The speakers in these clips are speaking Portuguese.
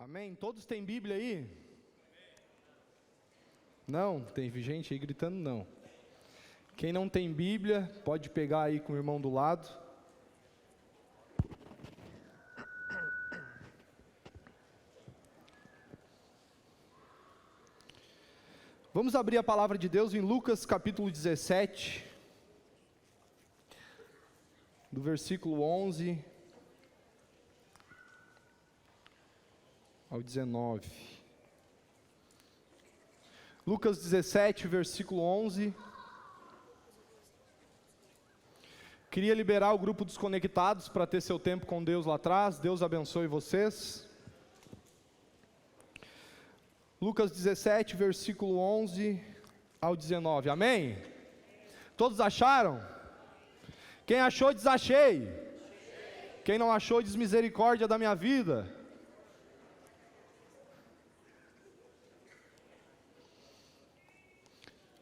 Amém? Todos têm Bíblia aí? Não? Tem gente aí gritando não. Quem não tem Bíblia, pode pegar aí com o irmão do lado. Vamos abrir a palavra de Deus em Lucas capítulo 17, do versículo 11 ao 19. Lucas 17, versículo 11. Queria liberar o grupo dos conectados para ter seu tempo com Deus lá atrás. Deus abençoe vocês. Lucas 17, versículo 11 ao 19. Amém? Todos acharam? Quem achou, diz achei. Quem não achou, diz misericórdia da minha vida.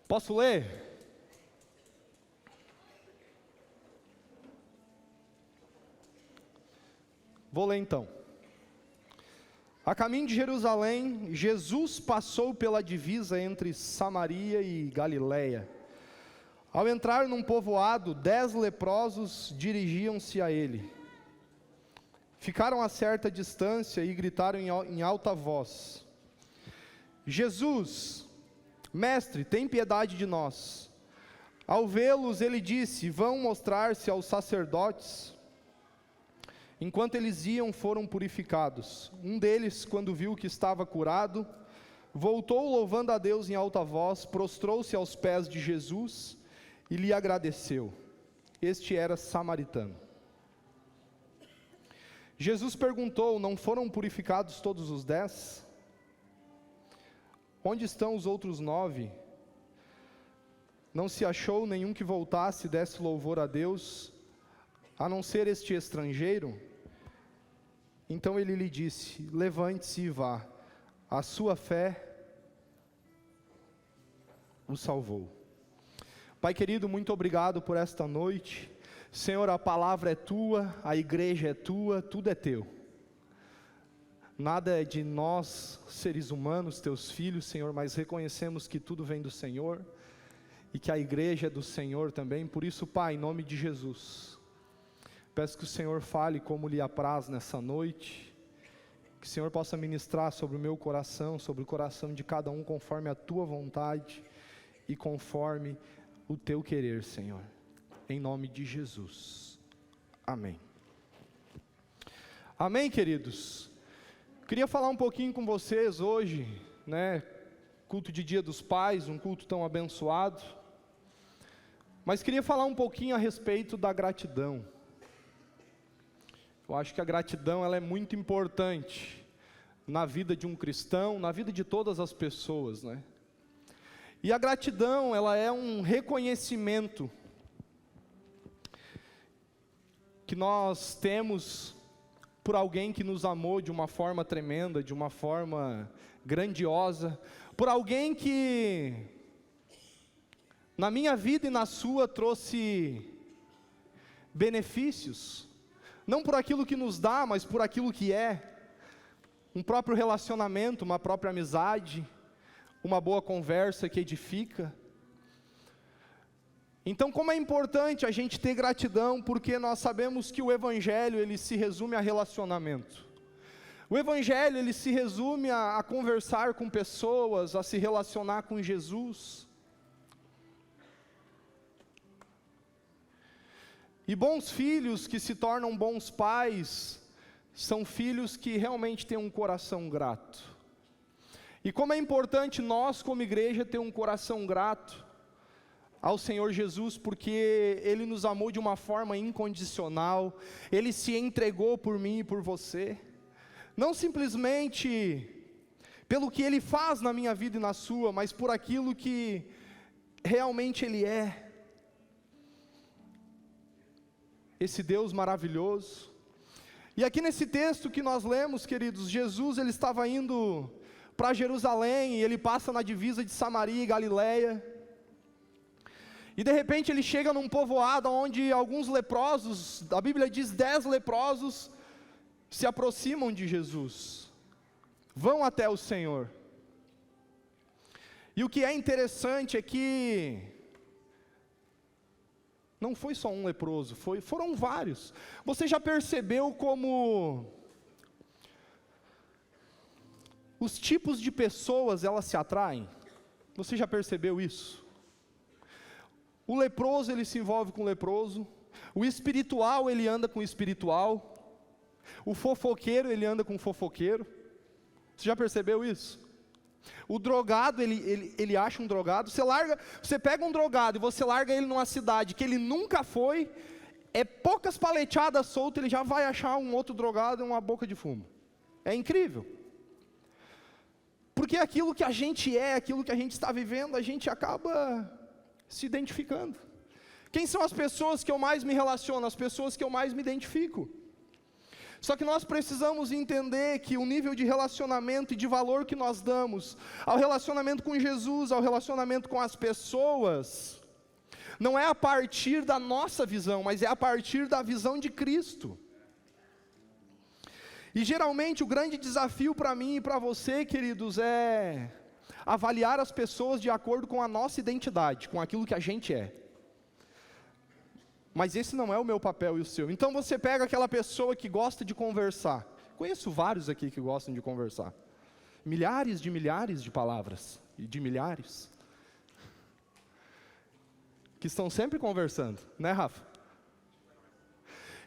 Posso ler? Vou ler então. A caminho de Jerusalém, Jesus passou pela divisa entre Samaria e Galiléia. Ao entrar num povoado, 10 leprosos dirigiam-se a ele. Ficaram a certa distância e gritaram em alta voz: Jesus, Mestre, tem piedade de nós. Ao vê-los, ele disse: vão mostrar-se aos sacerdotes. Enquanto eles iam, foram purificados. Um deles, quando viu que estava curado, voltou louvando a Deus em alta voz, prostrou-se aos pés de Jesus e lhe agradeceu. Este era samaritano. Jesus perguntou: não foram purificados todos os 10? Onde estão os outros 9? Não se achou nenhum que voltasse e desse louvor a Deus, a não ser este estrangeiro? Então ele lhe disse: levante-se e vá, a sua fé o salvou. Pai querido, muito obrigado por esta noite. Senhor, a palavra é tua, a igreja é tua, tudo é teu. Nada é de nós, seres humanos, teus filhos, Senhor, mas reconhecemos que tudo vem do Senhor e que a igreja é do Senhor também. Por isso, Pai, em nome de Jesus, peço que o Senhor fale como lhe apraz nessa noite, que o Senhor possa ministrar sobre o meu coração, sobre o coração de cada um, conforme a tua vontade e conforme o teu querer, Senhor, em nome de Jesus, amém. Amém, queridos? Queria falar um pouquinho com vocês hoje, culto de Dia dos Pais, um culto tão abençoado, mas queria falar um pouquinho a respeito da gratidão. Eu acho que a gratidão ela é muito importante na vida de um cristão, na vida de todas as pessoas, E a gratidão, ela é um reconhecimento que nós temos por alguém que nos amou de uma forma tremenda, de uma forma grandiosa, por alguém que na minha vida e na sua trouxe benefícios, não por aquilo que nos dá, mas por aquilo que é, um próprio relacionamento, uma própria amizade, uma boa conversa que edifica. Então, como é importante a gente ter gratidão, porque nós sabemos que o Evangelho, ele se resume a relacionamento. O Evangelho, ele se resume a conversar com pessoas, a se relacionar com Jesus. E bons filhos que se tornam bons pais, são filhos que realmente têm um coração grato. E como é importante nós, como igreja, ter um coração grato ao Senhor Jesus, porque Ele nos amou de uma forma incondicional, Ele se entregou por mim e por você, não simplesmente pelo que Ele faz na minha vida e na sua, mas por aquilo que realmente Ele é, esse Deus maravilhoso. E aqui nesse texto que nós lemos, queridos, Jesus ele estava indo para Jerusalém, e ele passa na divisa de Samaria e Galiléia, e de repente ele chega num povoado onde alguns leprosos, a Bíblia diz 10 leprosos, se aproximam de Jesus. vão até o Senhor. E o que é interessante é que não foi só um leproso, foram vários. Você já percebeu como os tipos de pessoas, elas se atraem? Você já percebeu isso? O leproso, ele se envolve com o leproso. O espiritual, ele anda com o espiritual. O fofoqueiro, ele anda com o fofoqueiro. Você já percebeu isso? O drogado, ele acha um drogado. Você pega um drogado e você larga ele numa cidade que ele nunca foi, é poucas paleteadas soltas, ele já vai achar um outro drogado e uma boca de fumo. É incrível. Porque aquilo que a gente é, aquilo que a gente está vivendo, a gente acaba se identificando. Quem são as pessoas que eu mais me relaciono? As pessoas que eu mais me identifico. Só que nós precisamos entender que o nível de relacionamento e de valor que nós damos ao relacionamento com Jesus, ao relacionamento com as pessoas, não é a partir da nossa visão, mas é a partir da visão de Cristo. E geralmente o grande desafio para mim e para você, queridos, é avaliar as pessoas de acordo com a nossa identidade, com aquilo que a gente é. Mas esse não é o meu papel e o seu. Então você pega aquela pessoa que gosta de conversar. Conheço vários aqui que gostam de conversar. Milhares de palavras. E de milhares. Que estão sempre conversando. Né, Rafa?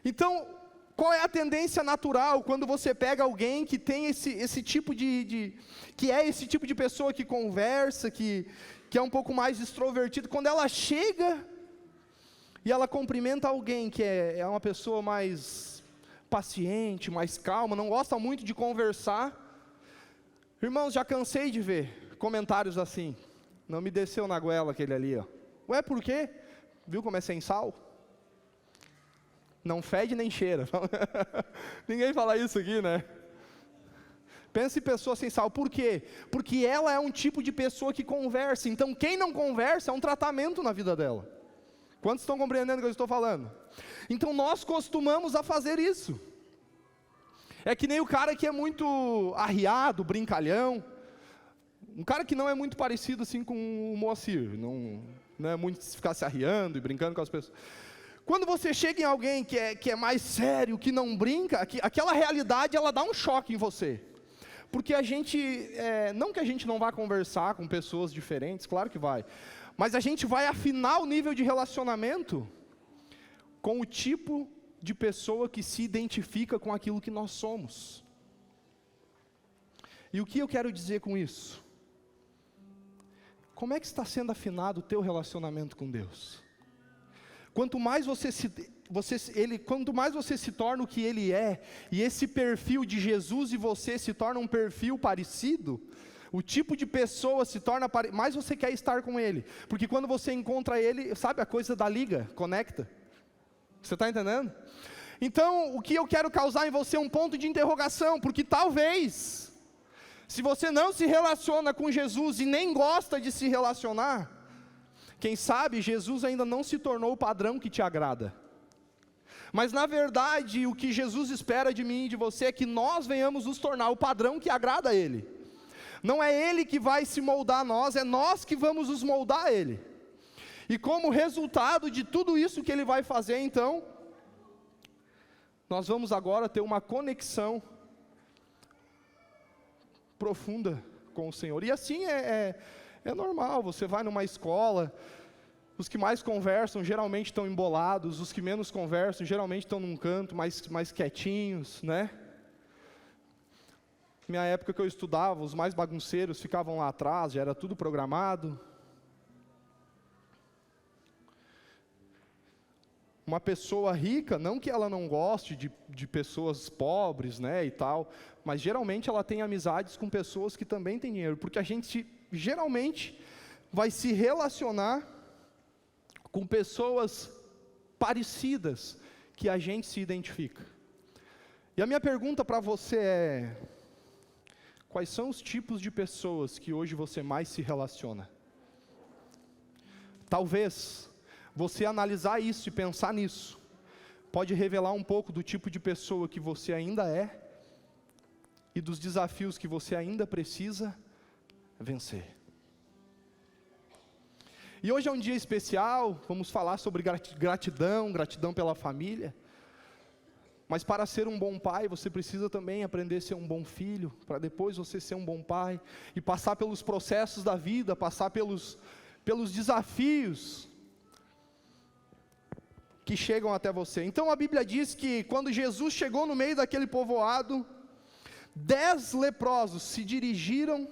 Então, qual é a tendência natural quando você pega alguém que tem esse tipo que é esse tipo de pessoa que conversa, que é um pouco mais extrovertido. Quando ela chega e ela cumprimenta alguém que é uma pessoa mais paciente, mais calma, não gosta muito de conversar. Irmãos, já cansei de ver comentários assim. Não me desceu na goela aquele ali, ó. Ué, por quê? Viu como é sem sal? Não fede nem cheira. Ninguém fala isso aqui, né? Pensa em pessoa sem sal. Por quê? Porque ela é um tipo de pessoa que conversa. Então quem não conversa é um tratamento na vida dela. Quantos estão compreendendo o que eu estou falando? Então nós costumamos a fazer isso. É que nem o cara que é muito arriado, brincalhão. Um cara que não é muito parecido assim com o Moacir. Não é muito ficar se arriando e brincando com as pessoas. Quando você chega em alguém que é mais sério, que não brinca, aquela realidade ela dá um choque em você. Porque a gente, não que a gente não vá conversar com pessoas diferentes, claro que vai. Mas a gente vai afinar o nível de relacionamento com o tipo de pessoa que se identifica com aquilo que nós somos. E o que eu quero dizer com isso? Como é que está sendo afinado o teu relacionamento com Deus? Quanto mais quanto mais você se torna o que Ele é, e esse perfil de Jesus e você se torna um perfil parecido, o tipo de pessoa se torna, mais você quer estar com Ele, porque quando você encontra Ele, sabe a coisa da liga, conecta, você está entendendo? Então, o que eu quero causar em você é um ponto de interrogação, porque talvez, se você não se relaciona com Jesus e nem gosta de se relacionar, quem sabe Jesus ainda não se tornou o padrão que te agrada. Mas na verdade, o que Jesus espera de mim e de você é que nós venhamos nos tornar o padrão que agrada a Ele. Não é Ele que vai se moldar a nós, é nós que vamos nos moldar a Ele. E como resultado de tudo isso que Ele vai fazer, então, nós vamos agora ter uma conexão profunda com o Senhor. E assim é normal, você vai numa escola, os que mais conversam geralmente estão embolados, os que menos conversam geralmente estão num canto mais quietinhos, né? Minha época que eu estudava, os mais bagunceiros ficavam lá atrás, já era tudo programado. Uma pessoa rica, não que ela não goste de pessoas pobres, né, e tal, mas geralmente ela tem amizades com pessoas que também têm dinheiro, porque a gente geralmente vai se relacionar com pessoas parecidas que a gente se identifica. E a minha pergunta para você é: quais são os tipos de pessoas que hoje você mais se relaciona? Talvez você analisar isso e pensar nisso pode revelar um pouco do tipo de pessoa que você ainda é e dos desafios que você ainda precisa vencer. E hoje é um dia especial, vamos falar sobre gratidão pela família. Mas para ser um bom pai, você precisa também aprender a ser um bom filho, para depois você ser um bom pai, e passar pelos processos da vida, passar pelos desafios que chegam até você. Então a Bíblia diz que quando Jesus chegou no meio daquele povoado, 10 leprosos se dirigiram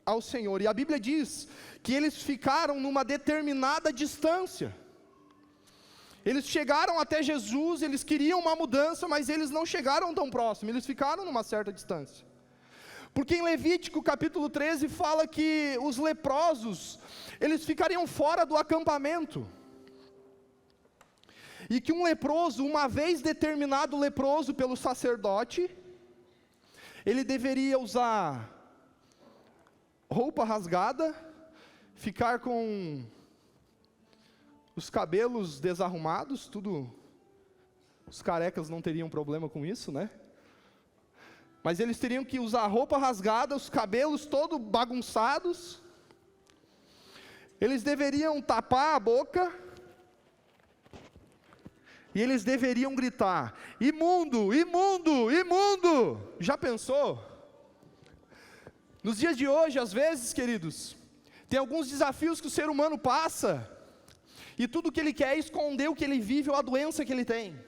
ao Senhor, e a Bíblia diz que eles ficaram numa determinada distância. Eles chegaram até Jesus, eles queriam uma mudança, mas eles não chegaram tão próximo, eles ficaram numa certa distância. Porque em Levítico capítulo 13 fala que os leprosos, eles ficariam fora do acampamento. E que um leproso, uma vez determinado leproso pelo sacerdote, ele deveria usar roupa rasgada, ficar com os cabelos desarrumados, tudo, os carecas não teriam problema com isso, né? Mas eles teriam que usar roupa rasgada, os cabelos todos bagunçados, eles deveriam tapar a boca, e eles deveriam gritar: imundo, imundo, imundo! Já pensou? Nos dias de hoje, às vezes, queridos, tem alguns desafios que o ser humano passa, e tudo que ele quer é esconder o que ele vive ou a doença que ele tem.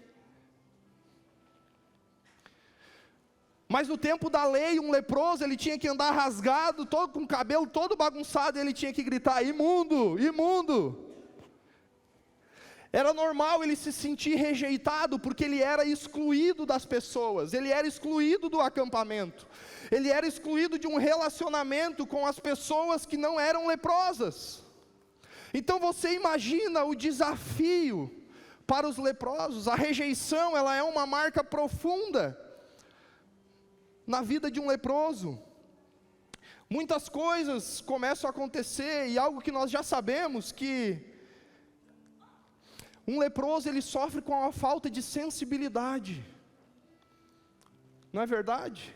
Mas no tempo da lei, um leproso, ele tinha que andar rasgado, todo, com o cabelo todo bagunçado, e ele tinha que gritar: imundo, imundo. Era normal ele se sentir rejeitado, porque ele era excluído das pessoas, ele era excluído do acampamento, ele era excluído de um relacionamento com as pessoas que não eram leprosas. Então você imagina o desafio para os leprosos. A rejeição, ela é uma marca profunda na vida de um leproso. Muitas coisas começam a acontecer, e algo que nós já sabemos, que um leproso, ele sofre com a falta de sensibilidade. Não é verdade?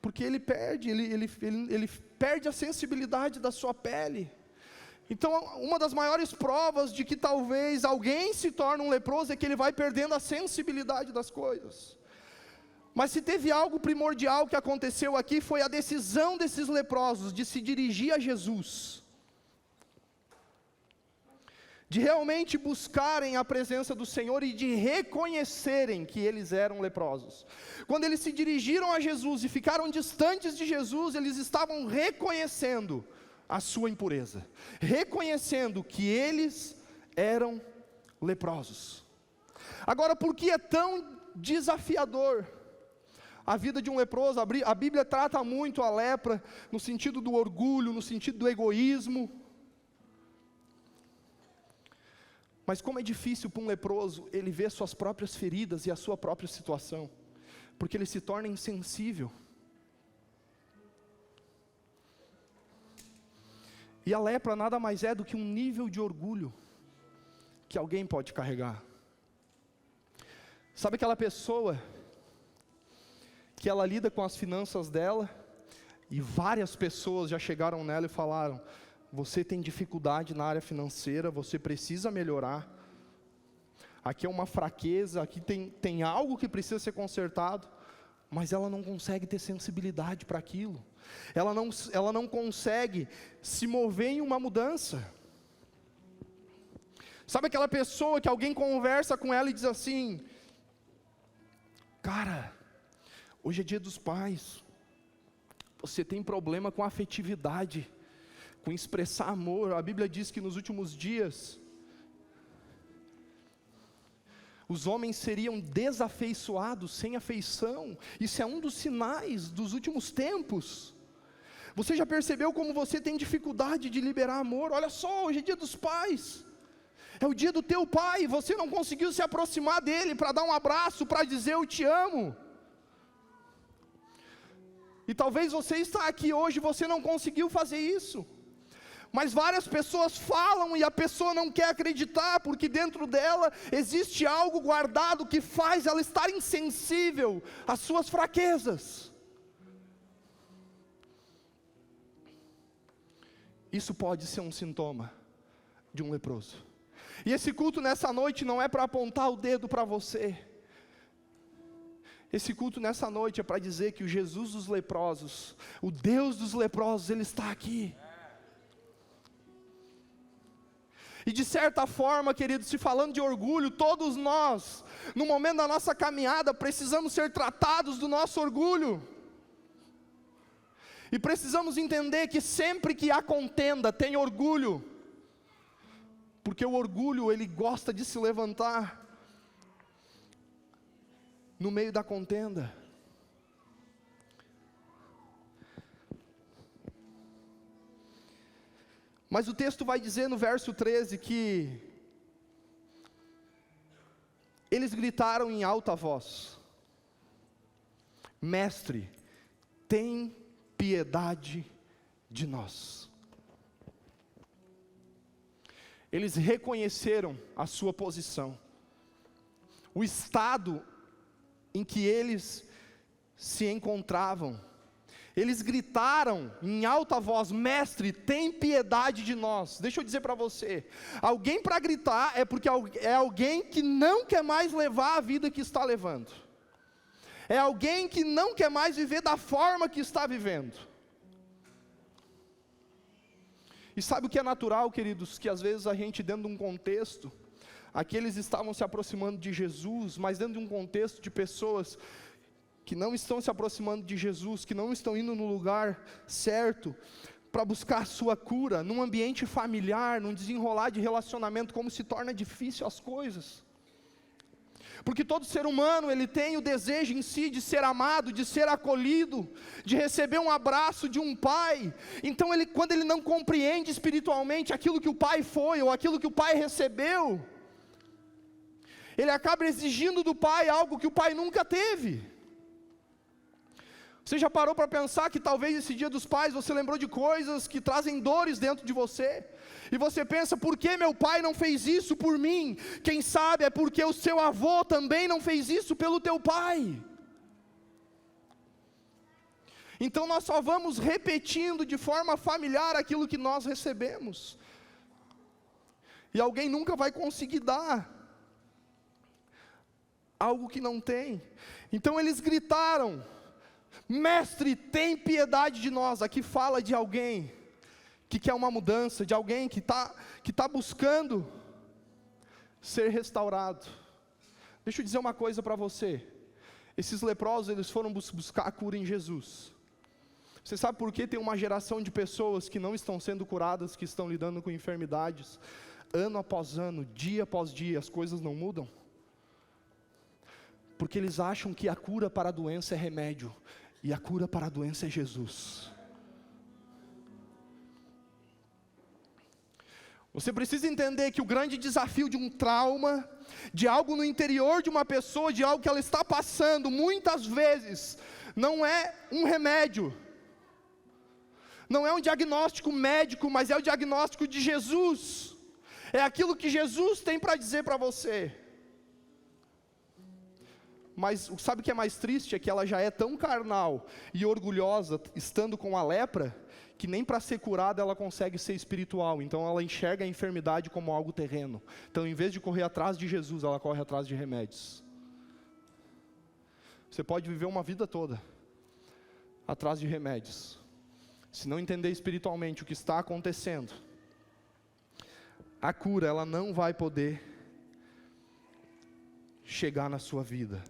Porque ele perde a sensibilidade da sua pele. Então, uma das maiores provas de que talvez alguém se torne um leproso é que ele vai perdendo a sensibilidade das coisas. Mas se teve algo primordial que aconteceu aqui, foi a decisão desses leprosos de se dirigir a Jesus, de realmente buscarem a presença do Senhor e de reconhecerem que eles eram leprosos. Quando eles se dirigiram a Jesus e ficaram distantes de Jesus, eles estavam reconhecendo a sua impureza, reconhecendo que eles eram leprosos. Agora, por que é tão desafiador a vida de um leproso? A Bíblia trata muito a lepra no sentido do orgulho, no sentido do egoísmo. Mas como é difícil para um leproso ele ver suas próprias feridas e a sua própria situação, porque ele se torna insensível. E a lepra nada mais é do que um nível de orgulho que alguém pode carregar. Sabe aquela pessoa que ela lida com as finanças dela, e várias pessoas já chegaram nela e falaram: você tem dificuldade na área financeira, você precisa melhorar, aqui é uma fraqueza, aqui tem algo que precisa ser consertado, mas ela não consegue ter sensibilidade para aquilo, ela não consegue se mover em uma mudança. Sabe aquela pessoa que alguém conversa com ela e diz assim: cara, hoje é dia dos pais, você tem problema com afetividade, com expressar amor. A Bíblia diz que nos últimos dias os homens seriam desafeiçoados, sem afeição. Isso é um dos sinais dos últimos tempos. Você já percebeu como você tem dificuldade de liberar amor? Olha só, hoje é dia dos pais, é o dia do teu pai, você não conseguiu se aproximar dele para dar um abraço, para dizer eu te amo. E talvez você está aqui hoje, você não conseguiu fazer isso. Mas várias pessoas falam e a pessoa não quer acreditar, porque dentro dela existe algo guardado que faz ela estar insensível às suas fraquezas. isso pode ser um sintoma de um leproso. E esse culto nessa noite não é para apontar o dedo para você. Esse culto nessa noite é para dizer que o Jesus dos leprosos, o Deus dos leprosos, Ele está aqui. E de certa forma, queridos, se falando de orgulho, todos nós, no momento da nossa caminhada, precisamos ser tratados do nosso orgulho. E precisamos entender que sempre que há contenda, tem orgulho. Porque o orgulho, ele gosta de se levantar no meio da contenda. Mas o texto vai dizer no verso 13 que eles gritaram em alta voz: Mestre, tem piedade de nós. Eles reconheceram a sua posição, o estado em que eles se encontravam. Eles gritaram em alta voz: Mestre, tem piedade de nós. Deixa eu dizer para você, alguém para gritar é porque é alguém que não quer mais levar a vida que está levando, é alguém que não quer mais viver da forma que está vivendo. E sabe o que é natural, queridos? Que às vezes a gente, dentro de um contexto, aqueles estavam se aproximando de Jesus, mas dentro de um contexto de pessoas que não estão se aproximando de Jesus, que não estão indo no lugar certo, para buscar a sua cura, num ambiente familiar, num desenrolar de relacionamento, como se torna difícil as coisas. Porque todo ser humano, ele tem o desejo em si de ser amado, de ser acolhido, de receber um abraço de um pai. Então quando ele não compreende espiritualmente aquilo que o pai foi, ou aquilo que o pai recebeu, ele acaba exigindo do pai algo que o pai nunca teve. Você já parou para pensar que talvez esse dia dos pais você lembrou de coisas que trazem dores dentro de você? E você pensa: por que meu pai não fez isso por mim? Quem sabe é porque o seu avô também não fez isso pelo teu pai. Então nós só vamos repetindo de forma familiar aquilo que nós recebemos. E alguém nunca vai conseguir dar algo que não tem. Então eles gritaram: Mestre, tem piedade de nós. Aqui fala de alguém que quer uma mudança, de alguém que tá buscando ser restaurado. Deixa eu dizer uma coisa para você. Esses leprosos, eles foram buscar a cura em Jesus. Você sabe por que tem uma geração de pessoas que não estão sendo curadas, que estão lidando com enfermidades, ano após ano, dia após dia, as coisas não mudam? Porque eles acham que a cura para a doença é remédio, e a cura para a doença é Jesus. Você precisa entender que o grande desafio de um trauma, de algo no interior de uma pessoa, de algo que ela está passando, muitas vezes, não é um remédio, não é um diagnóstico médico, mas é o diagnóstico de Jesus. É aquilo que Jesus tem para dizer para você. Mas sabe o que é mais triste? É que ela já é tão carnal e orgulhosa, estando com a lepra, que nem para ser curada ela consegue ser espiritual. Então ela enxerga a enfermidade como algo terreno. Então, em vez de correr atrás de Jesus, ela corre atrás de remédios. Você pode viver uma vida toda atrás de remédios, se não entender espiritualmente o que está acontecendo, a cura, ela não vai poder chegar na sua vida.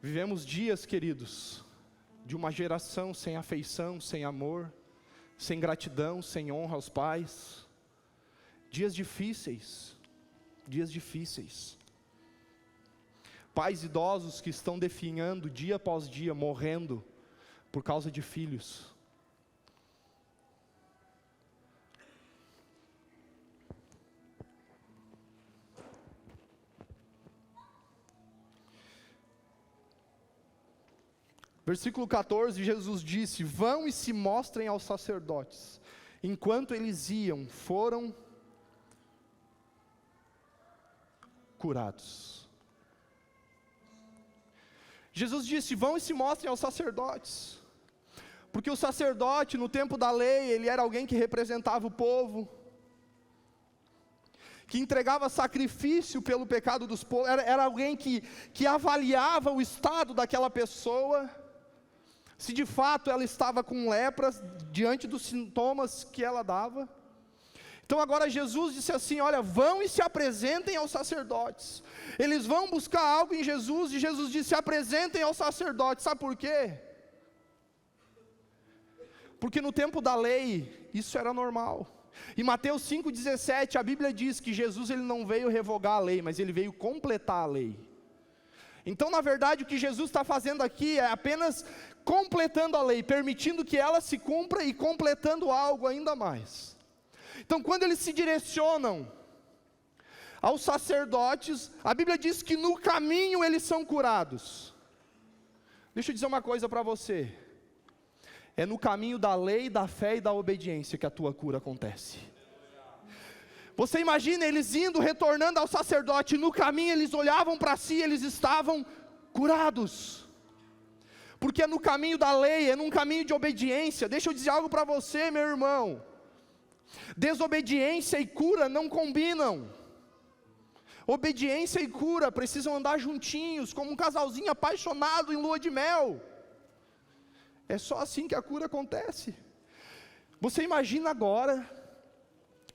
Vivemos dias, queridos, de uma geração sem afeição, sem amor, sem gratidão, sem honra aos pais. Dias difíceis, dias difíceis. Pais idosos que estão definhando dia após dia, morrendo por causa de filhos. Versículo 14, Jesus disse: vão e se mostrem aos sacerdotes. Enquanto eles iam, foram curados. Jesus disse: vão e se mostrem aos sacerdotes. Porque o sacerdote, no tempo da lei, ele era alguém que representava o povo, que entregava sacrifício pelo pecado dos povos, era alguém que avaliava o estado daquela pessoa, se de fato ela estava com lepras, diante dos sintomas que ela dava. Então agora Jesus disse assim: olha, vão e se apresentem aos sacerdotes. Eles vão buscar algo em Jesus, e Jesus disse: se apresentem aos sacerdotes. Sabe por quê? Porque no tempo da lei, isso era normal. Em Mateus 5,17, a Bíblia diz que Jesus ele não veio revogar a lei, mas ele veio completar a lei. Então, na verdade, o que Jesus está fazendo aqui é apenas completando a lei, permitindo que ela se cumpra e completando algo ainda mais. Então, quando eles se direcionam aos sacerdotes, a Bíblia diz que no caminho eles são curados. Deixa eu dizer uma coisa para você: é no caminho da lei, da fé e da obediência que a tua cura acontece. Você imagina eles indo, retornando ao sacerdote, no caminho eles olhavam para si, eles estavam curados. Porque é no caminho da lei, é num caminho de obediência. Deixa eu dizer algo para você, meu irmão: desobediência e cura não combinam. Obediência e cura precisam andar juntinhos, como um casalzinho apaixonado em lua de mel. É só assim que a cura acontece. Você imagina agora,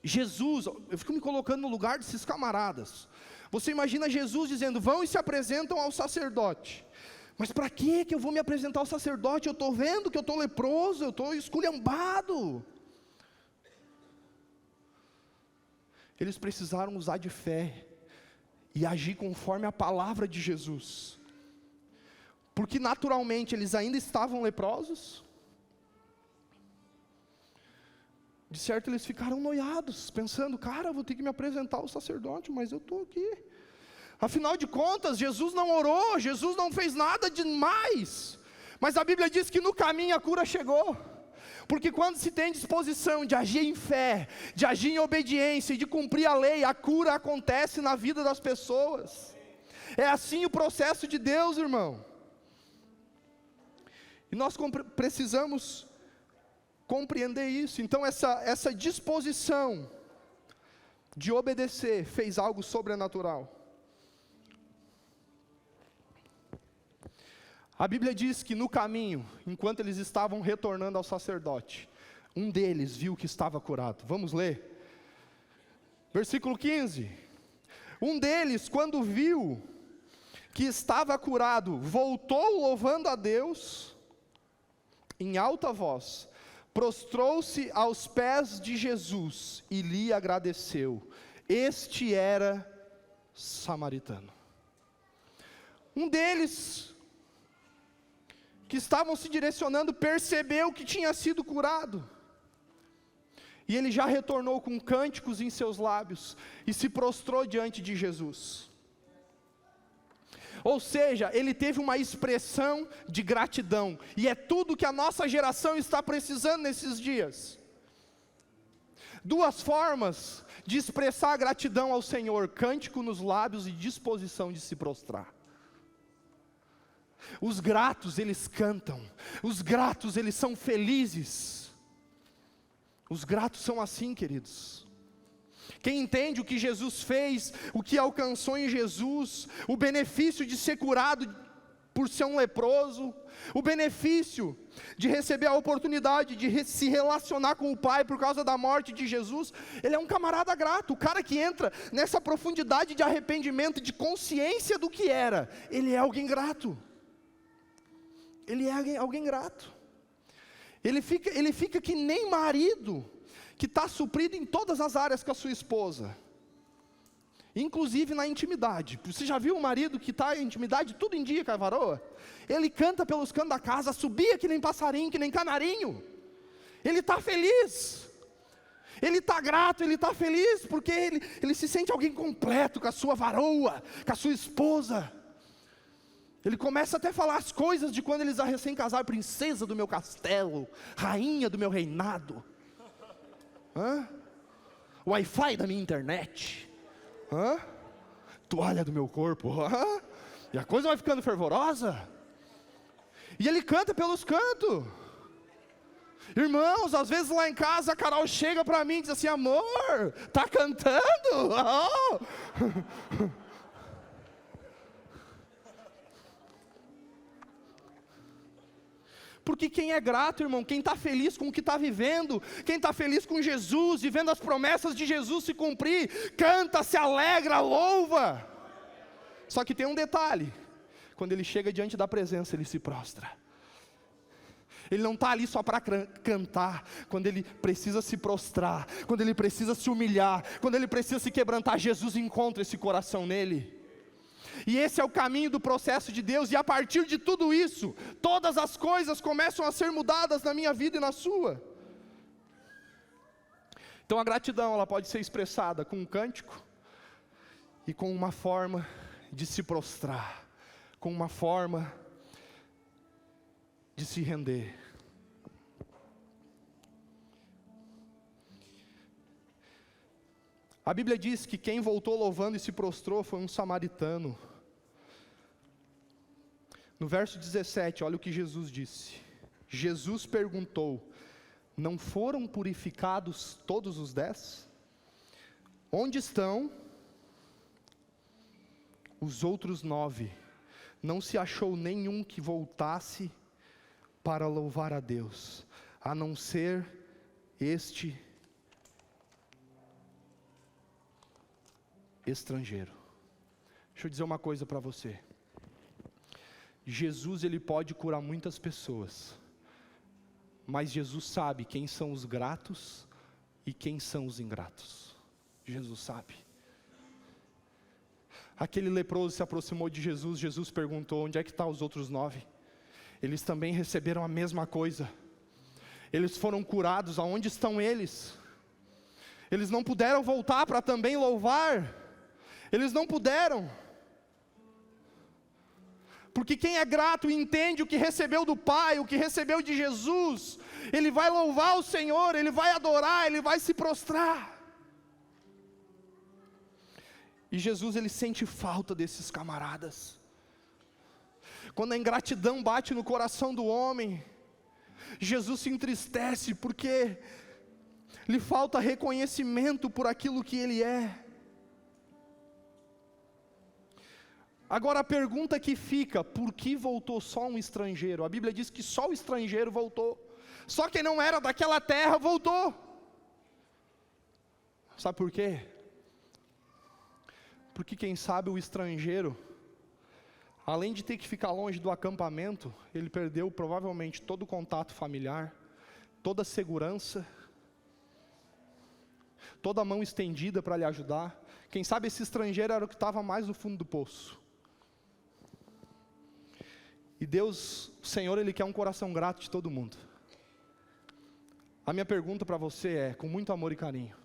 Jesus, eu fico me colocando no lugar desses camaradas. Você imagina Jesus dizendo: vão e se apresentam ao sacerdote. Mas para que eu vou me apresentar ao sacerdote? Eu estou vendo que eu estou leproso, eu estou esculhambado. Eles precisaram usar de fé e agir conforme a palavra de Jesus. Porque naturalmente eles ainda estavam leprosos. De certo eles ficaram noiados, pensando: cara, eu vou ter que me apresentar ao sacerdote, mas eu estou aqui. Afinal de contas, Jesus não orou, Jesus não fez nada demais. Mas a Bíblia diz que no caminho a cura chegou. Porque quando se tem disposição de agir em fé, de agir em obediência e de cumprir a lei, a cura acontece na vida das pessoas. É assim o processo de Deus, irmão. E nós precisamos compreender isso. Então essa disposição de obedecer fez algo sobrenatural. A Bíblia diz que no caminho, enquanto eles estavam retornando ao sacerdote, um deles viu que estava curado. Vamos ler? Versículo 15. Um deles, quando viu que estava curado, voltou louvando a Deus em alta voz, prostrou-se aos pés de Jesus e lhe agradeceu. Este era samaritano. Um deles, que estavam se direcionando, percebeu que tinha sido curado, e ele já retornou com cânticos em seus lábios, e se prostrou diante de Jesus. Ou seja, ele teve uma expressão de gratidão, e é tudo que a nossa geração está precisando nesses dias. Duas formas de expressar gratidão ao Senhor: cântico nos lábios e disposição de se prostrar. Os gratos eles cantam, os gratos eles são felizes. Os gratos são assim, queridos. Quem entende o que Jesus fez, o que alcançou em Jesus, o benefício de ser curado por ser um leproso, o benefício de receber a oportunidade de se relacionar com o Pai por causa da morte de Jesus, ele é um camarada grato. O cara que entra nessa profundidade de arrependimento, de consciência do que era, ele é alguém grato. Ele é alguém grato. Ele fica que nem marido que está suprido em todas as áreas com a sua esposa, inclusive na intimidade. Você já viu um marido que está em intimidade tudo em dia com a varoa? Ele canta pelos cantos da casa, subia que nem passarinho, que nem canarinho. Ele está feliz, ele está grato, ele está feliz, porque ele se sente alguém completo com a sua varoa, com a sua esposa. Ele começa até a falar as coisas de quando eles eram recém-casados: princesa do meu castelo, rainha do meu reinado, Wi-Fi da minha internet, toalha do meu corpo, e a coisa vai ficando fervorosa, e ele canta pelos cantos. Irmãos, às vezes lá em casa a Carol chega para mim e diz assim: amor, tá cantando? Oh. Porque quem é grato, irmão, quem está feliz com o que está vivendo, quem está feliz com Jesus, vivendo as promessas de Jesus se cumprir, canta, se alegra, louva. Só que tem um detalhe: quando ele chega diante da presença, ele se prostra. Ele não está ali só para cantar. Quando ele precisa se prostrar, quando ele precisa se humilhar, quando ele precisa se quebrantar, Jesus encontra esse coração nele. E esse é o caminho do processo de Deus, e a partir de tudo isso, todas as coisas começam a ser mudadas na minha vida e na sua. Então a gratidão, ela pode ser expressada com um cântico, e com uma forma de se prostrar, com uma forma de se render. A Bíblia diz que quem voltou louvando e se prostrou foi um samaritano. No verso 17, olha o que Jesus disse. Jesus perguntou: não foram purificados todos os 10? Onde estão os outros 9? Não se achou nenhum que voltasse para louvar a Deus, a não ser este estrangeiro. Deixa eu dizer uma coisa para você. Jesus, ele pode curar muitas pessoas, mas Jesus sabe quem são os gratos e quem são os ingratos. Jesus sabe. Aquele leproso se aproximou de Jesus. Jesus perguntou: onde é que estão os outros 9? Eles também receberam a mesma coisa. Eles foram curados. Aonde estão eles? Eles não puderam voltar para também louvar. Eles não puderam. Porque quem é grato e entende o que recebeu do Pai, o que recebeu de Jesus, ele vai louvar o Senhor, ele vai adorar, ele vai se prostrar. E Jesus, ele sente falta desses camaradas. Quando a ingratidão bate no coração do homem, Jesus se entristece, porque lhe falta reconhecimento por aquilo que ele é. Agora a pergunta que fica: por que voltou só um estrangeiro? A Bíblia diz que só o estrangeiro voltou. Só quem não era daquela terra voltou. Sabe por quê? Porque quem sabe o estrangeiro, além de ter que ficar longe do acampamento, ele perdeu provavelmente todo o contato familiar, toda a segurança, toda a mão estendida para lhe ajudar. Quem sabe esse estrangeiro era o que estava mais no fundo do poço. E Deus, o Senhor, Ele quer um coração grato de todo mundo. A minha pergunta para você é, com muito amor e carinho: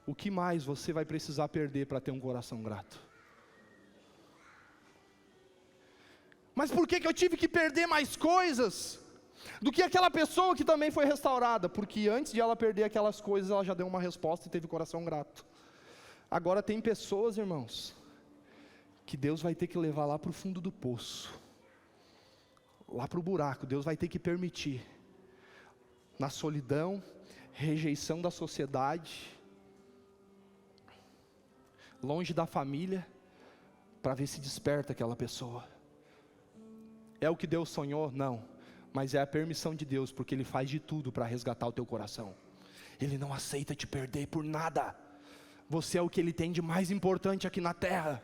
o que mais você vai precisar perder para ter um coração grato? Mas por que eu tive que perder mais coisas do que aquela pessoa que também foi restaurada? Porque antes de ela perder aquelas coisas, ela já deu uma resposta e teve coração grato. Agora tem pessoas, irmãos, que Deus vai ter que levar lá para o fundo do poço, lá para o buraco. Deus vai ter que permitir, na solidão, rejeição da sociedade, longe da família, para ver se desperta aquela pessoa. É o que Deus sonhou? Não, mas é a permissão de Deus, porque Ele faz de tudo para resgatar o teu coração. Ele não aceita te perder por nada. Você é o que Ele tem de mais importante aqui na terra.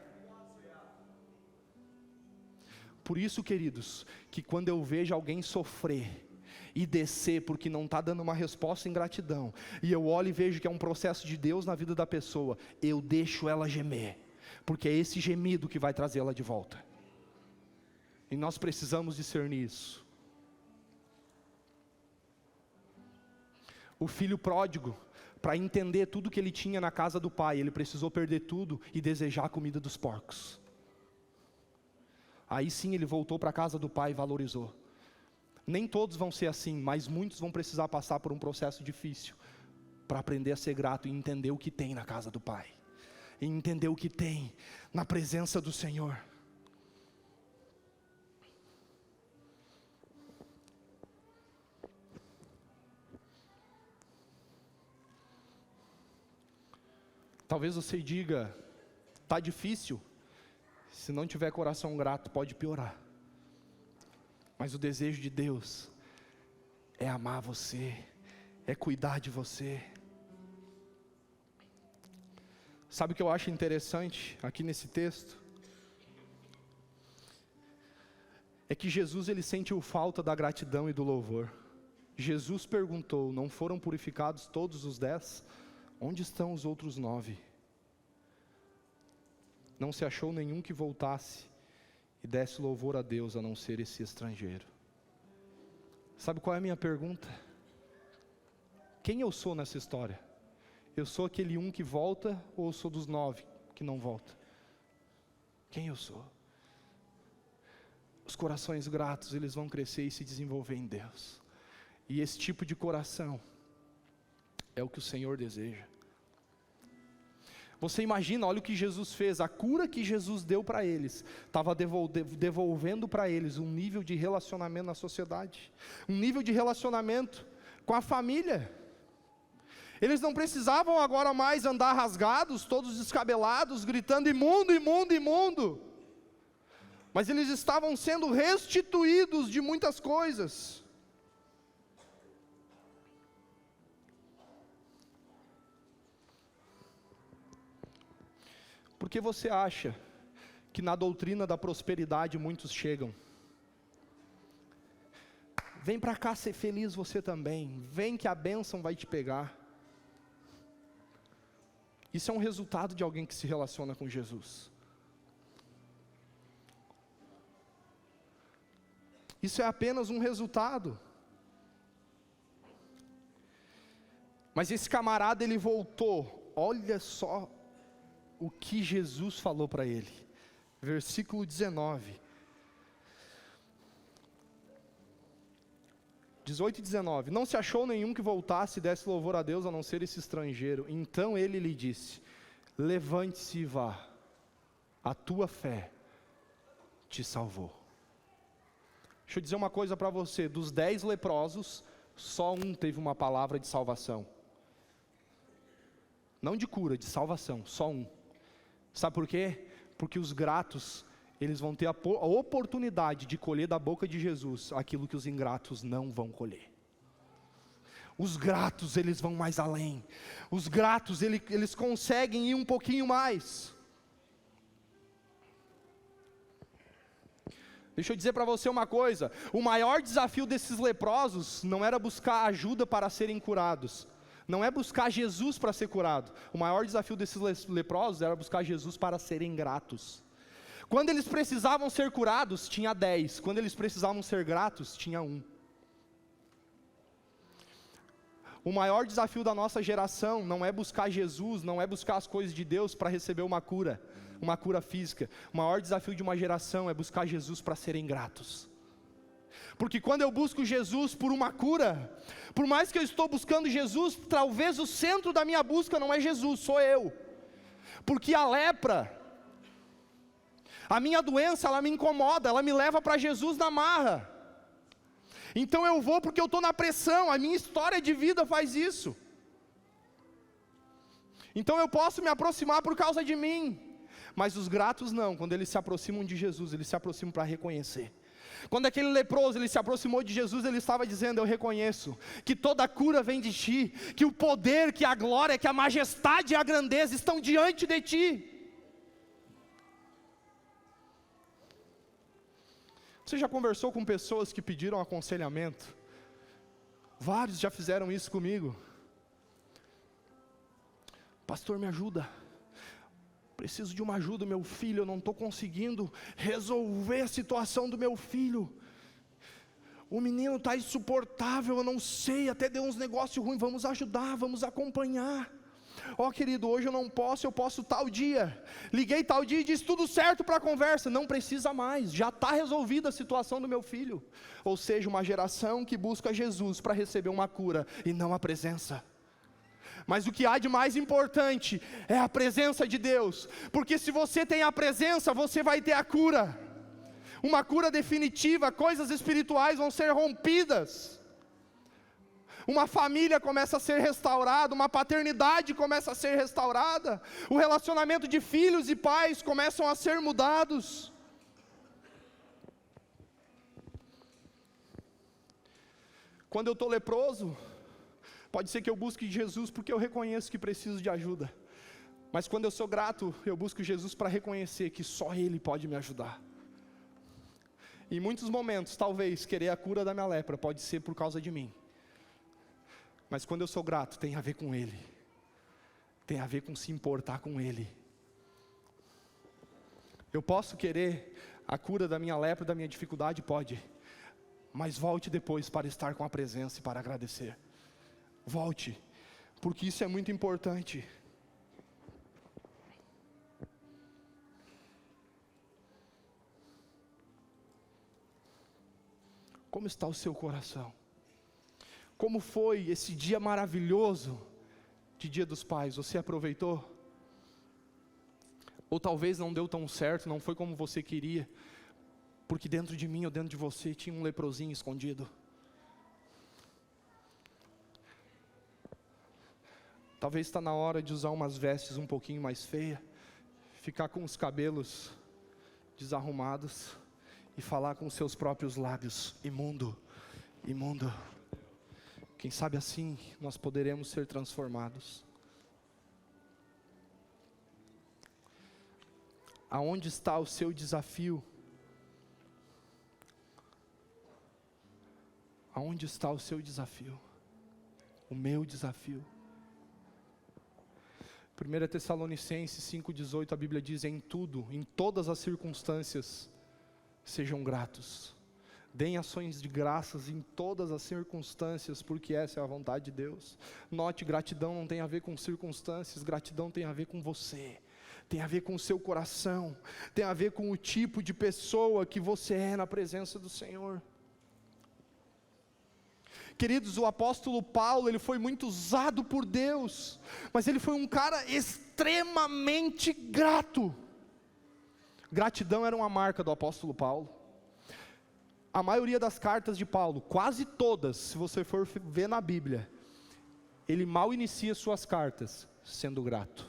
Por isso, queridos, que quando eu vejo alguém sofrer e descer porque não está dando uma resposta em gratidão, e eu olho e vejo que é um processo de Deus na vida da pessoa, eu deixo ela gemer, porque é esse gemido que vai trazê-la de volta. E nós precisamos discernir isso. O filho pródigo, para entender tudo que ele tinha na casa do pai, ele precisou perder tudo e desejar a comida dos porcos. Aí sim ele voltou para a casa do pai e valorizou. Nem todos vão ser assim, mas muitos vão precisar passar por um processo difícil para aprender a ser grato e entender o que tem na casa do pai, e entender o que tem na presença do Senhor. Talvez você diga, está difícil, se não tiver coração grato pode piorar. Mas o desejo de Deus é amar você, é cuidar de você. Sabe o que eu acho interessante aqui nesse texto? É que Jesus ele sentiu falta da gratidão e do louvor. Jesus perguntou, não foram purificados todos os 10? Onde estão os outros 9? Não se achou nenhum que voltasse e desse louvor a Deus, a não ser esse estrangeiro. Sabe qual é a minha pergunta? Quem eu sou nessa história? Eu sou aquele um que volta ou eu sou dos 9 que não volta? Quem eu sou? Os corações gratos, eles vão crescer e se desenvolver em Deus. E esse tipo de coração é o que o Senhor deseja. Você imagina, olha o que Jesus fez, a cura que Jesus deu para eles, estava devolvendo para eles um nível de relacionamento na sociedade, um nível de relacionamento com a família. Eles não precisavam agora mais andar rasgados, todos descabelados, gritando imundo, imundo, imundo. Mas eles estavam sendo restituídos de muitas coisas. Por que você acha que na doutrina da prosperidade muitos chegam? Vem para cá ser feliz você também, vem que a bênção vai te pegar. Isso é um resultado de alguém que se relaciona com Jesus. Isso é apenas um resultado. Mas esse camarada ele voltou, olha só o que Jesus falou para ele, versículo 19, 18 e 19, não se achou nenhum que voltasse e desse louvor a Deus, a não ser esse estrangeiro. Então ele lhe disse, levante-se e vá, a tua fé te salvou. Deixa eu dizer uma coisa para você, dos 10 leprosos, só um teve uma palavra de salvação, não de cura, de salvação, só um. Sabe por quê? Porque os gratos, eles vão ter a oportunidade de colher da boca de Jesus aquilo que os ingratos não vão colher. Os gratos, eles vão mais além. Os gratos, eles conseguem ir um pouquinho mais. Deixa eu dizer para você uma coisa, o maior desafio desses leprosos não era buscar ajuda para serem curados. Não é buscar Jesus para ser curado. O maior desafio desses leprosos era buscar Jesus para serem gratos. Quando eles precisavam ser curados, tinha 10. Quando eles precisavam ser gratos, tinha 1. O maior desafio da nossa geração não é buscar Jesus, não é buscar as coisas de Deus para receber uma cura física. O maior desafio de uma geração é buscar Jesus para serem gratos. Porque quando eu busco Jesus por uma cura, por mais que eu estou buscando Jesus, talvez o centro da minha busca não é Jesus, sou eu. Porque a lepra, a minha doença, ela me incomoda, ela me leva para Jesus na marra. Então eu vou porque eu estou na pressão, a minha história de vida faz isso. Então eu posso me aproximar por causa de mim. Mas os gratos não, quando eles se aproximam de Jesus, eles se aproximam para reconhecer. Quando aquele leproso, ele se aproximou de Jesus, ele estava dizendo, eu reconheço, que toda a cura vem de ti, que o poder, que a glória, que a majestade e a grandeza estão diante de ti. Você já conversou com pessoas que pediram aconselhamento? Vários já fizeram isso comigo. Pastor, me ajuda. Preciso de uma ajuda, meu filho, eu não estou conseguindo resolver a situação do meu filho. O menino está insuportável, eu não sei, até deu uns negócios ruins, vamos ajudar, vamos acompanhar. Ó querido, hoje eu posso tal dia. Liguei tal dia e disse tudo certo para a conversa, não precisa mais, já está resolvida a situação do meu filho. Ou seja, uma geração que busca Jesus para receber uma cura e não a presença. Mas o que há de mais importante é a presença de Deus, porque se você tem a presença, você vai ter a cura, uma cura definitiva, coisas espirituais vão ser rompidas. uma família começa a ser restaurada, uma paternidade começa a ser restaurada, o relacionamento de filhos e pais começam a ser mudados. Quando eu estou leproso, pode ser que eu busque Jesus porque eu reconheço que preciso de ajuda. Mas quando eu sou grato, eu busco Jesus para reconhecer que só Ele pode me ajudar. Em muitos momentos, talvez, querer a cura da minha lepra pode ser por causa de mim. Mas quando eu sou grato, tem a ver com Ele. Tem a ver com se importar com Ele. Eu posso querer a cura da minha lepra, da minha dificuldade? Pode. Mas volte depois para estar com a presença e para agradecer. Volte, porque isso é muito importante. Como está o seu coração? Como foi esse dia maravilhoso de Dia dos Pais? Você aproveitou? Ou talvez não deu tão certo, não foi como você queria, porque dentro de mim ou dentro de você tinha um leprosinho escondido. Talvez está na hora de usar umas vestes um pouquinho mais feias, ficar com os cabelos desarrumados e falar com os seus próprios lábios: imundo, imundo. Quem sabe assim nós poderemos ser transformados. Aonde está o seu desafio? Aonde está o seu desafio? O meu desafio. 1 Tessalonicenses 5,18, a Bíblia diz: em tudo, em todas as circunstâncias, sejam gratos. Deem ações de graças em todas as circunstâncias, porque essa é a vontade de Deus. Note, gratidão não tem a ver com circunstâncias, gratidão tem a ver com você. Tem a ver com o seu coração, tem a ver com o tipo de pessoa que você é na presença do Senhor. Queridos, o apóstolo Paulo, ele foi muito usado por Deus, mas ele foi um cara extremamente grato. Gratidão era uma marca do apóstolo Paulo. A maioria das cartas de Paulo, quase todas, se você for ver na Bíblia, ele mal inicia suas cartas sendo grato.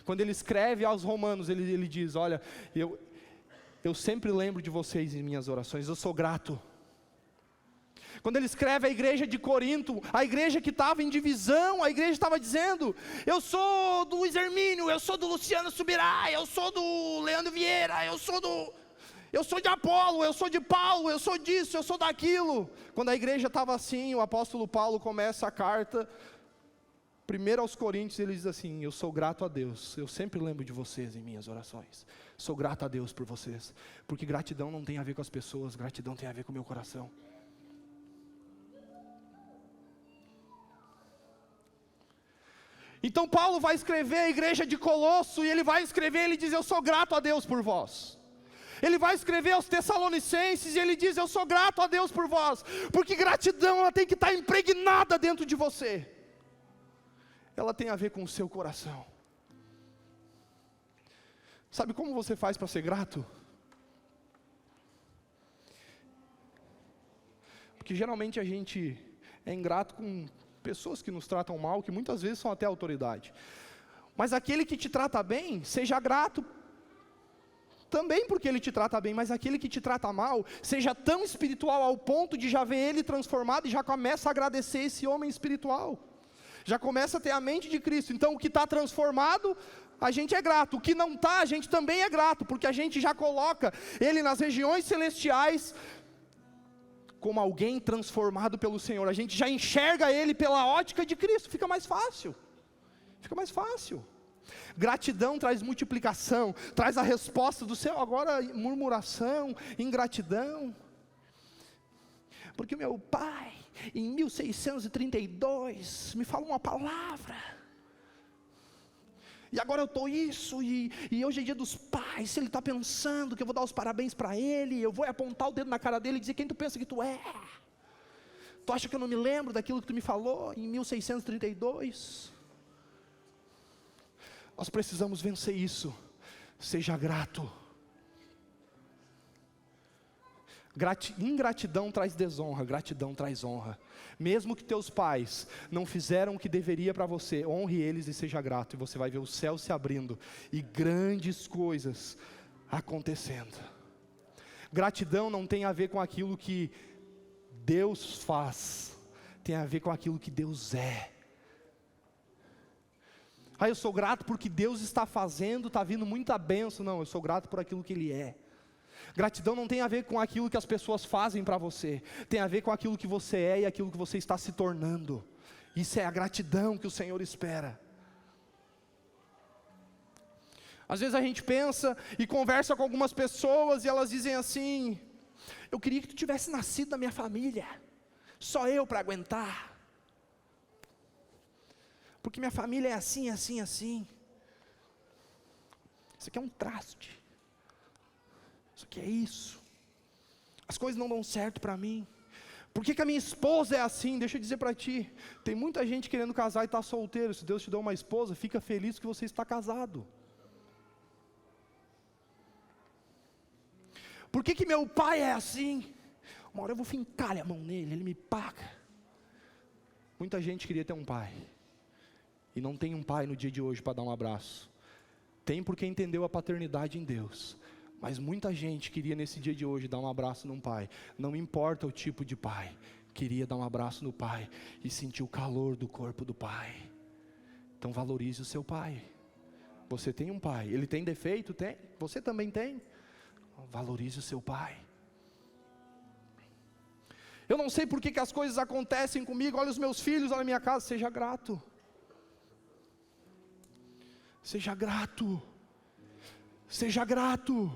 Quando ele escreve aos Romanos, ele diz: olha, eu sempre lembro de vocês em minhas orações, eu sou grato. Quando ele escreve à igreja de Corinto, a igreja que estava em divisão, a igreja estava dizendo: eu sou do Luiz Hermínio, eu sou do Luciano Subirá, eu sou do Leandro Vieira, eu sou de Apolo, eu sou de Paulo, eu sou disso, eu sou daquilo. Quando a igreja estava assim, o apóstolo Paulo começa a carta, primeiro aos Coríntios, ele diz assim: eu sou grato a Deus, eu sempre lembro de vocês em minhas orações. Sou grato a Deus por vocês, porque gratidão não tem a ver com as pessoas, gratidão tem a ver com o meu coração. Então Paulo vai escrever a igreja de Colosso, e ele vai escrever, ele diz: eu sou grato a Deus por vós. Ele vai escrever aos Tessalonicenses, e ele diz: eu sou grato a Deus por vós, porque gratidão ela tem que estar impregnada dentro de você. Ela tem a ver com o seu coração. Sabe como você faz para ser grato? Porque geralmente a gente é ingrato com pessoas que nos tratam mal, que muitas vezes são até autoridade. Mas aquele que te trata bem, seja grato também porque ele te trata bem, mas aquele que te trata mal, seja tão espiritual ao ponto de já ver ele transformado e já começa a agradecer esse homem espiritual. Já começa a ter a mente de Cristo. Então o que está transformado, a gente é grato. O que não está, a gente também é grato, porque a gente já coloca ele nas regiões celestiais como alguém transformado pelo Senhor. A gente já enxerga ele pela ótica de Cristo. Fica mais fácil. Fica mais fácil. Gratidão traz multiplicação, traz a resposta do céu. Agora murmuração, ingratidão. Porque meu pai, em 1632, me falou uma palavra. E agora eu estou isso, e hoje é dia dos pais. Se ele está pensando que eu vou dar os parabéns para ele, eu vou apontar o dedo na cara dele e dizer: quem tu pensa que tu é? Tu acha que eu não me lembro daquilo que tu me falou em 1632? Nós precisamos vencer isso. Seja grato. Ingratidão traz desonra, gratidão traz honra. Mesmo que teus pais não fizeram o que deveria para você, honre eles e seja grato, e você vai ver o céu se abrindo e grandes coisas acontecendo. Gratidão não tem a ver com aquilo que Deus faz, tem a ver com aquilo que Deus é. Eu sou grato porque Deus está fazendo, está vindo muita bênção. Não, eu sou grato por aquilo que Ele é. Gratidão não tem a ver com aquilo que as pessoas fazem para você, tem a ver com aquilo que você é e aquilo que você está se tornando. Isso é a gratidão que o Senhor espera. Às vezes a gente pensa e conversa com algumas pessoas e elas dizem assim: eu queria que tu tivesse nascido na minha família, só eu para aguentar, porque minha família é assim, assim, assim. Isso aqui é um traste, isso aqui é isso, as coisas não dão certo para mim. Por que a minha esposa é assim? Deixa eu dizer para ti, tem muita gente querendo casar e está solteiro. Se Deus te deu uma esposa, fica feliz que você está casado. Por que meu pai é assim? Uma hora eu vou fincar a mão nele, ele me paga. Muita gente queria ter um pai, e não tem um pai no dia de hoje para dar um abraço. Tem porque entendeu a paternidade em Deus, mas muita gente queria nesse dia de hoje dar um abraço num pai. Não importa o tipo de pai, queria dar um abraço no pai e sentir o calor do corpo do pai. Então valorize o seu pai. Você tem um pai, ele tem defeito? Tem, você também tem. Valorize o seu pai. Eu não sei por que as coisas acontecem comigo. Olha os meus filhos, olha a minha casa. Seja grato. Seja grato. Seja grato.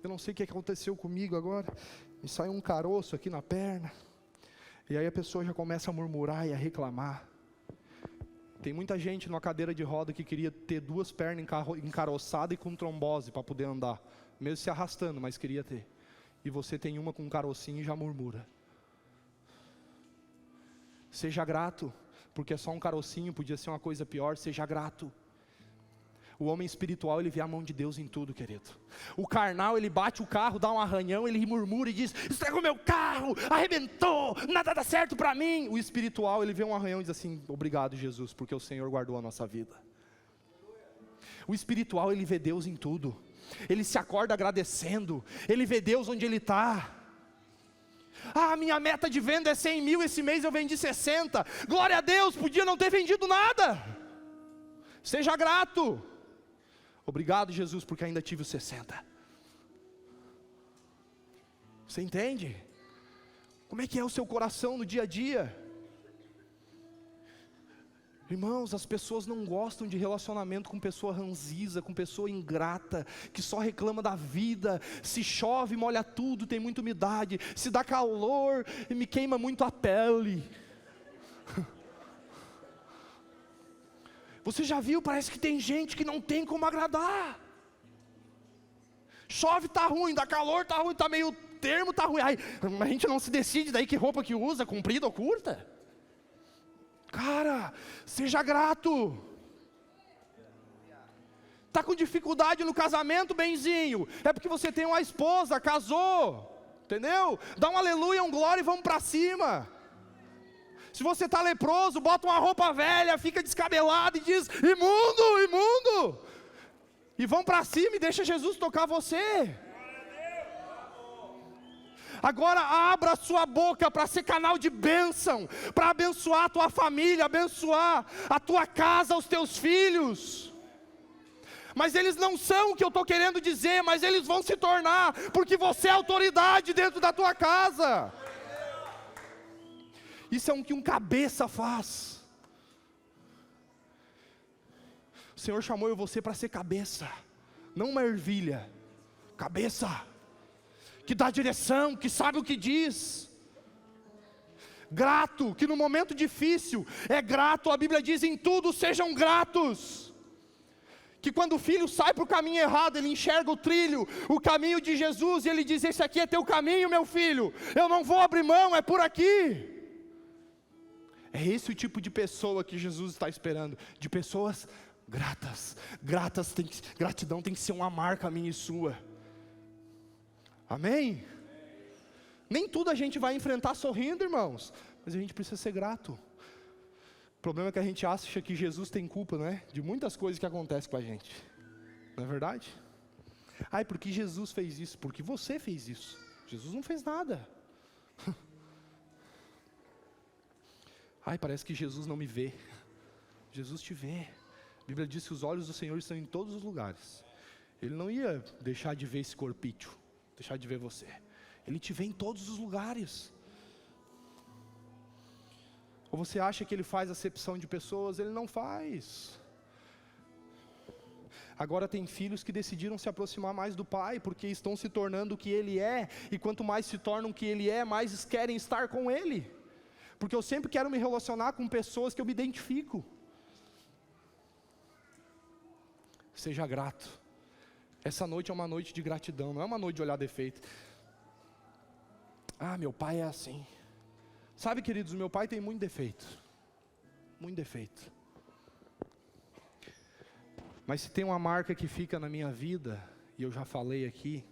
Eu não sei o que aconteceu comigo agora. Me saiu um caroço aqui na perna. E aí a pessoa já começa a murmurar e a reclamar. Tem muita gente numa cadeira de roda que queria ter duas pernas encaroçadas e com trombose para poder andar, mesmo se arrastando, mas queria ter. E você tem uma com um carocinho e já murmura. Seja grato, porque é só um carocinho, podia ser uma coisa pior. Seja grato. O homem espiritual, ele vê a mão de Deus em tudo, querido. O carnal, ele bate o carro, dá um arranhão, ele murmura e diz: estragou meu carro, arrebentou, nada dá certo para mim. O espiritual, ele vê um arranhão e diz assim: obrigado, Jesus, porque o Senhor guardou a nossa vida. O espiritual, ele vê Deus em tudo. Ele se acorda agradecendo, ele vê Deus onde ele está. Minha meta de venda é 100 mil, esse mês eu vendi 60. Glória a Deus, podia não ter vendido nada. Seja grato. Obrigado, Jesus, porque ainda tive os 60. Você entende? Como é que é o seu coração no dia a dia? Irmãos, as pessoas não gostam de relacionamento com pessoa ranziza, com pessoa ingrata, que só reclama da vida. Se chove, molha tudo, tem muita umidade. Se dá calor, me queima muito a pele. Você já viu? Parece que tem gente que não tem como agradar. Chove, tá ruim, dá calor, tá ruim, tá meio termo, tá ruim. A gente não se decide daí que roupa que usa, comprida ou curta. Cara, seja grato. Tá com dificuldade no casamento, benzinho? É porque você tem uma esposa, casou, entendeu? Dá um aleluia, um glória e vamos para cima. Se você está leproso, bota uma roupa velha, fica descabelado e diz: imundo, imundo. E vão para cima e deixa Jesus tocar você. Agora abra a sua boca para ser canal de bênção, para abençoar a tua família, abençoar a tua casa, os teus filhos. Mas eles não são o que eu estou querendo dizer, mas eles vão se tornar, porque você é autoridade dentro da tua casa. Isso é o que um cabeça faz. O Senhor chamou eu e você para ser cabeça, não uma ervilha. Cabeça, que dá direção, que sabe o que diz. Grato, que no momento difícil é grato. A Bíblia diz: em tudo sejam gratos. Que quando o filho sai para o caminho errado, ele enxerga o trilho, o caminho de Jesus, e ele diz: esse aqui é teu caminho, meu filho, eu não vou abrir mão, é por aqui. É esse o tipo de pessoa que Jesus está esperando, de pessoas Gratidão tem que ser uma marca minha e sua. Amém? Nem tudo a gente vai enfrentar sorrindo, irmãos, mas a gente precisa ser grato. O problema é que a gente acha que Jesus tem culpa, né? De muitas coisas que acontecem com a gente. Não é verdade? Ai, porque Jesus fez isso? Porque você fez isso. Jesus não fez nada. Ai, parece que Jesus não me vê. Jesus te vê. A Bíblia diz que os olhos do Senhor estão em todos os lugares. Ele não ia deixar de ver esse corpício, deixar de ver você. Ele te vê em todos os lugares. Ou você acha que Ele faz acepção de pessoas? Ele não faz. Agora tem filhos que decidiram se aproximar mais do pai, porque estão se tornando o que Ele é, e quanto mais se tornam o que Ele é, mais querem estar com Ele. Porque eu sempre quero me relacionar com pessoas que eu me identifico. Seja grato. Essa noite é uma noite de gratidão, não é uma noite de olhar defeito. Ah, meu pai é assim. Sabe, queridos, meu pai tem muito defeito. Muito defeito. Mas se tem uma marca que fica na minha vida, e eu já falei aqui,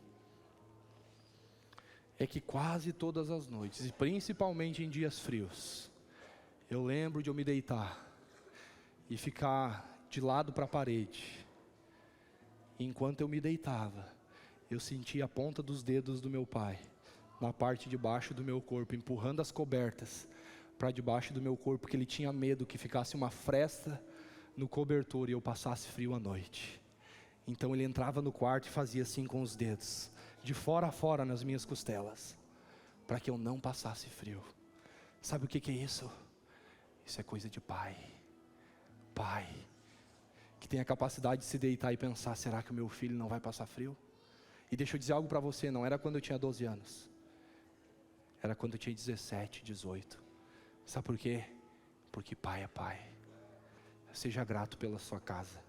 é que quase todas as noites, e principalmente em dias frios, eu lembro de eu me deitar e ficar de lado para a parede. E enquanto eu me deitava, eu sentia a ponta dos dedos do meu pai na parte de baixo do meu corpo, empurrando as cobertas para debaixo do meu corpo, porque ele tinha medo que ficasse uma fresta no cobertor e eu passasse frio à noite. Então ele entrava no quarto e fazia assim com os dedos, de fora a fora nas minhas costelas, para que eu não passasse frio. Sabe o que é isso? Isso é coisa de pai. Pai que tem a capacidade de se deitar e pensar, será que o meu filho não vai passar frio? E deixa eu dizer algo para você, não era quando eu tinha 12 anos. Era quando eu tinha 17, 18. Sabe por quê? Porque pai é pai. Seja grato pela sua casa.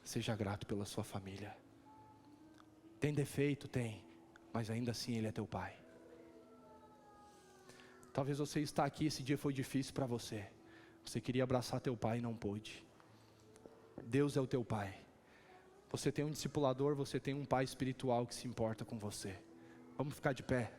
Seja grato pela sua família. Tem defeito? Tem. Mas ainda assim Ele é teu pai. Talvez você está aqui, esse dia foi difícil para você. Você queria abraçar teu pai e não pôde. Deus é o teu pai. Você tem um discipulador, você tem um pai espiritual que se importa com você. Vamos ficar de pé.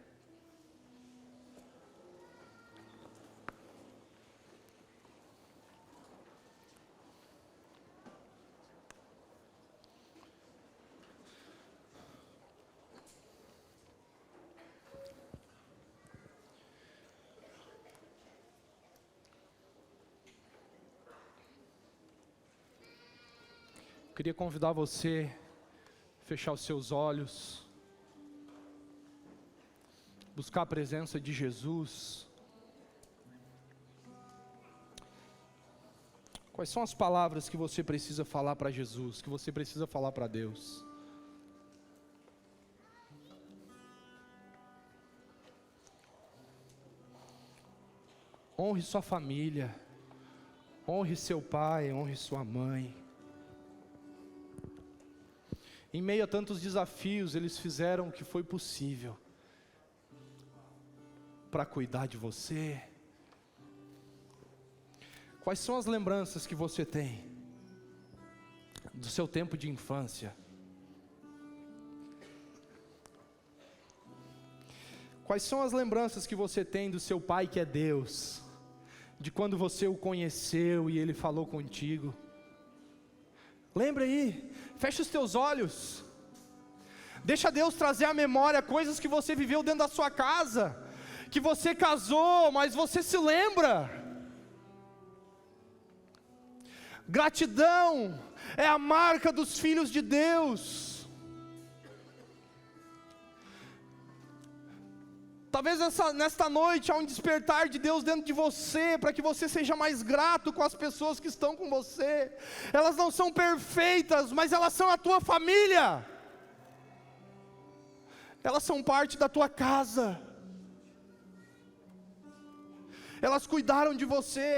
Eu queria convidar você a fechar os seus olhos, buscar a presença de Jesus. Quais são as palavras que você precisa falar para Jesus, que você precisa falar para Deus? Honre sua família, honre seu pai, honre sua mãe. Em meio a tantos desafios, eles fizeram o que foi possível para cuidar de você. Quais são as lembranças que você tem do seu tempo de infância? Quais são as lembranças que você tem do seu pai que é Deus? De quando você o conheceu e ele falou contigo? Lembra aí, fecha os teus olhos, deixa Deus trazer à memória coisas que você viveu dentro da sua casa, que você casou, mas você se lembra. Gratidão é a marca dos filhos de Deus. Talvez nesta noite há um despertar de Deus dentro de você, para que você seja mais grato com as pessoas que estão com você. Elas não são perfeitas, mas elas são a tua família. Elas são parte da tua casa. Elas cuidaram de você.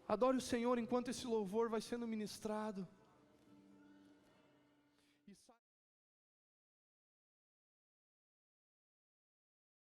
Adore o Senhor enquanto esse louvor vai sendo ministrado.